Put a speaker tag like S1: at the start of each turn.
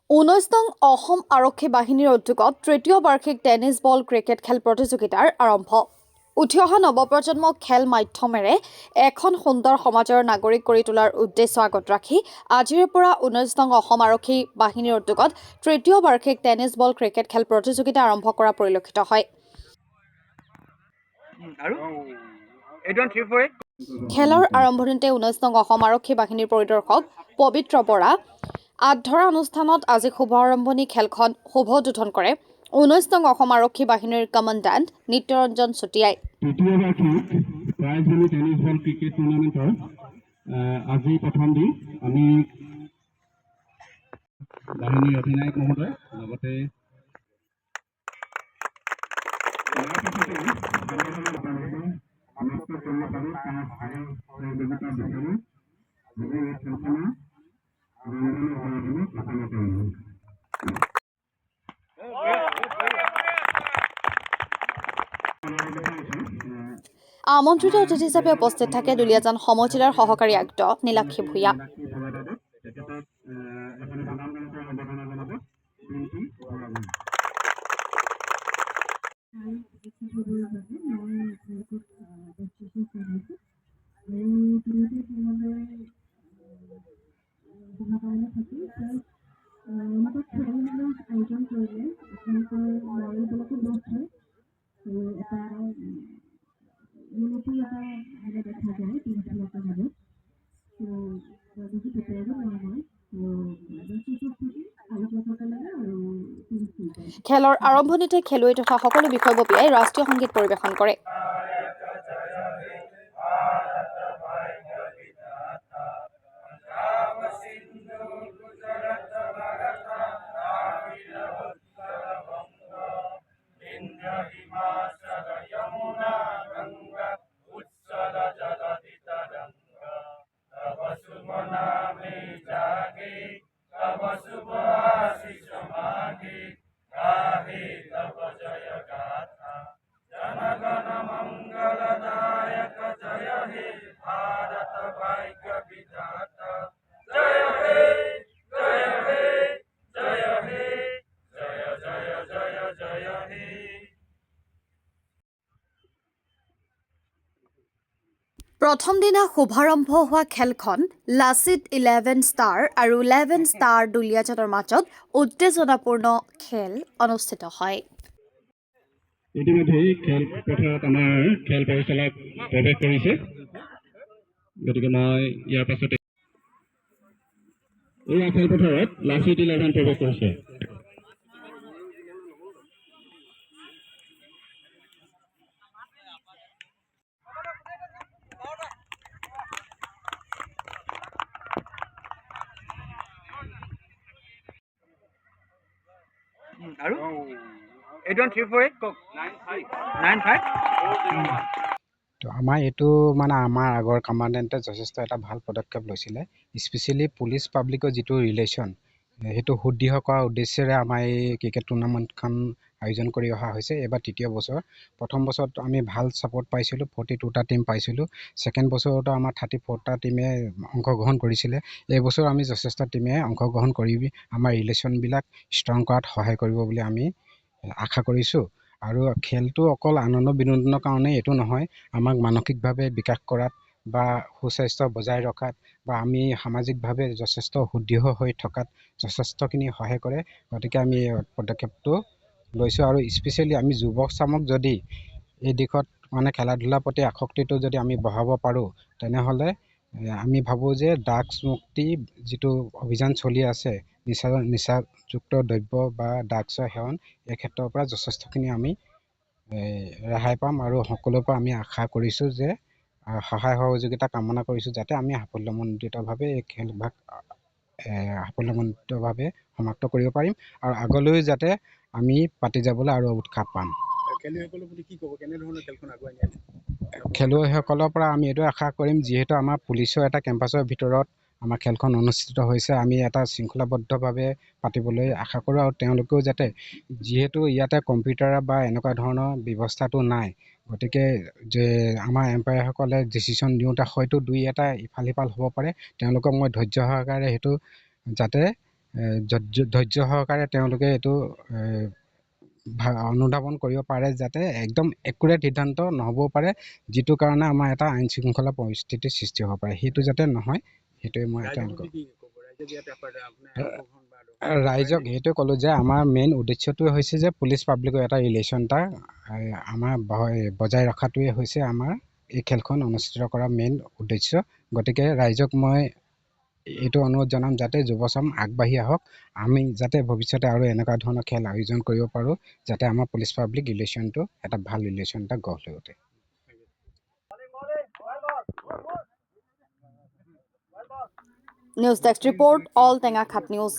S1: 19 নং অসম আৰক্ষী বাহিনীৰ উদ্যোগত তৃতীয় বাৰ্ষিক টেনিছ বল ক্ৰিকেট খেল প্ৰতিযোগিতাৰ আৰম্ভ। উঠি অহা নৱপ্ৰজন্মক খেল মাধ্যমেৰে এখন সুন্দৰ সমাজৰ নাগৰিক কৰি তোলাৰ উদ্দেশ্য আগত ৰাখি আজিৰে পৰা 19 নং অসম আৰক্ষী বাহিনীৰ উদ্যোগত তৃতীয় বাৰ্ষিক টেনিছ বল ক্ৰিকেট খেল প্ৰতিযোগিতা আৰম্ভ কৰা পৰিলক্ষিত হয়। খেলৰ আৰম্ভণিতে 19 নং অসম আৰক্ষী বাহিনীৰ পৰিদৰ্শক পবিত্ৰ বৰা আধৰা অনুষ্ঠানত আজি শুভ আৰম্ভণি খেলখন শুভোদ্বোধন কৰে 19 নং অসম আৰক্ষী বাহিনীৰ কমাণ্ডাণ্ট নিত্যৰঞ্জন চুটিয়াই।
S2: তৃতীয় বাৰ্ষিক prize money tennis ball cricket টুৰ্ণামেণ্টৰ আজি প্ৰথম দিন আমি বাহিনীৰ অধিনায়ক মহোদয় লগতে
S1: আমন্ত্ৰিত অতিথি হিচাপে উপস্থিত থাকে দুলীয়াজান সমজিলাৰ সহকাৰী আয়ুক্ত নীলাক্ষী ভূঞা। খেলৰ আৰম্ভণিতে খেলুৱৈ তথা সকলো বিষয়ববীয়াই ৰাষ্ট্ৰীয় সংগীত পৰিৱেশন কৰে। প্ৰথম দিনা শুভাৰম্ভ হোৱা খেলখন লাচিত 11 ষ্টাৰ আৰু 11 ষ্টাৰ দুলীয়াজানৰ মাজত উত্তেজনাপূৰ্ণ খেল অনুষ্ঠিত হয়।
S2: ইতিমধ্যে খেলপথাৰত আমাৰ খেল পৰিচালক প্ৰৱেশ কৰিছে, গতিকে মই ইয়াৰ পাছতে এই খেলপথাৰত লাচিত 11 প্ৰৱেশ কৰিছে।
S3: আৰু 8134 কক 95
S4: তো আমাৰ এইটো মানে আমাৰ আগৰ কমাণ্ডেণ্টে যথেষ্ট এটা ভাল পদক্ষেপ লৈছিলে। স্পেচিয়েলি পুলিচ পাব্লিকৰ যিটো ৰিলেশ্যন সেইটো সুদৃঢ় কৰাৰ উদ্দেশ্যেৰে আমাৰ এই ক্ৰিকেট টুৰ্ণামেণ্টখন আয়োজন কৰি অহা হৈছে। এইবাৰ তৃতীয় বছৰ। প্ৰথম বছৰত আমি ভাল ছাপোৰ্ট পাইছিলোঁ, 42টা টিম পাইছিলোঁ। ছেকেণ্ড বছৰতো আমাৰ 34টা টিমে অংশগ্ৰহণ কৰিছিলে। এইবছৰ আমি যথেষ্ট টিমে অংশগ্ৰহণ কৰি আমাৰ ৰিলেশ্যনবিলাক ষ্ট্ৰং কৰাত সহায় কৰিব বুলি আমি আশা কৰিছোঁ। আৰু খেলটো অকল আনন্দ বিনোদনৰ কাৰণে এইটো নহয়, আমাক মানসিকভাৱে বিকাশ কৰাত বা সুস্বাস্থ্য বজাই ৰখাত বা আমি সামাজিকভাৱে যথেষ্ট সুদৃঢ় হৈ থকাত যথেষ্টখিনি সহায় কৰে। গতিকে আমি এই পদক্ষেপটো লৈছোঁ। আৰু স্পেচিয়েলি আমি যুৱক চামক যদি এই দিশত মানে খেলা ধূলাৰ প্ৰতি আসক্তিটো যদি আমি বঢ়াব পাৰোঁ, তেনেহ'লে আমি ভাবোঁ যে ড্ৰাগছ মুক্তি যিটো অভিযান চলি আছে, নিচাযুক্ত দ্ৰব্য বা ড্ৰাগছৰ সেৱন, এই ক্ষেত্ৰৰ পৰা যথেষ্টখিনি আমি ৰেহাই পাম। আৰু সকলোৰে পৰা আমি আশা কৰিছোঁ যে সহায় সহযোগিতা কামনা কৰিছোঁ যাতে আমি সাফল্যমণ্ডিতভাৱে এই খেলভাগ সাফল্যমণ্ডিতভাৱে সমাপ্ত কৰিব পাৰিম আৰু আগলৈও যাতে আমি পাতি যাবলৈ আৰু উৎসাহ পাম।
S2: খেলুৱৈসকলৰ প্ৰতি কি ক'ব, কেনেধৰণৰ খেলখন আগুৱাই নিয়ে?
S4: খেলুৱৈসকলৰ পৰা আমি এইটো আশা কৰিম, যিহেতু আমাৰ পুলিচৰ এটা কেম্পাছৰ ভিতৰত আমাৰ খেলখন অনুষ্ঠিত হৈছে, আমি এটা শৃংখলাবদ্ধভাৱে পাতিবলৈ আশা কৰোঁ। আৰু তেওঁলোকেও যাতে, যিহেতু ইয়াতে কম্পিউটাৰ বা এনেকুৱা ধৰণৰ ব্যৱস্থাটো নাই, গতিকে যে আমাৰ এম্পায়াৰসকলে ডিচিশ্যন দিওঁতে হয়তো দুই এটা ইফাল সিফাল হ'ব পাৰে, তেওঁলোকক মই ধৈৰ্য সহকাৰে সেইটো যাতে ধৈৰ্য সহকাৰে তেওঁলোকে এইটো অনুধাৱন কৰিব পাৰে যাতে একদম একুৰেট সিদ্ধান্ত নহ'বও পাৰে, যিটো কাৰণে আমাৰ এটা আইন শৃংখলা পৰিস্থিতিৰ সৃষ্টি হ'ব পাৰে, সেইটো যাতে নহয় সেইটোৱে মই তেওঁলোকক ৰাইজক সেইটোৱে ক'লোঁ যে আমাৰ মেইন উদ্দেশ্যটোৱে হৈছে যে পুলিচ পাব্লিকৰ এটা ৰিলেশ্যন এটা আমাৰ বজাই ৰখাটোৱে হৈছে আমাৰ এই খেলখন অনুষ্ঠিত কৰা মেইন উদ্দেশ্য। গতিকে ৰাইজক মই এইটো অনুৰোধ জনাম যাতে যুৱচাম আগবাঢ়ি আহক, আমি যাতে ভৱিষ্যতে আৰু এনেকুৱা ধৰণৰ খেল আয়োজন কৰিব পাৰোঁ, যাতে আমাৰ পুলিচ পাব্লিক ৰিলেশ্যনটো এটা ভাল ৰিলেশ্যন এটা গঢ় লৈ উঠে।
S1: News desk report, all Tengakhat news.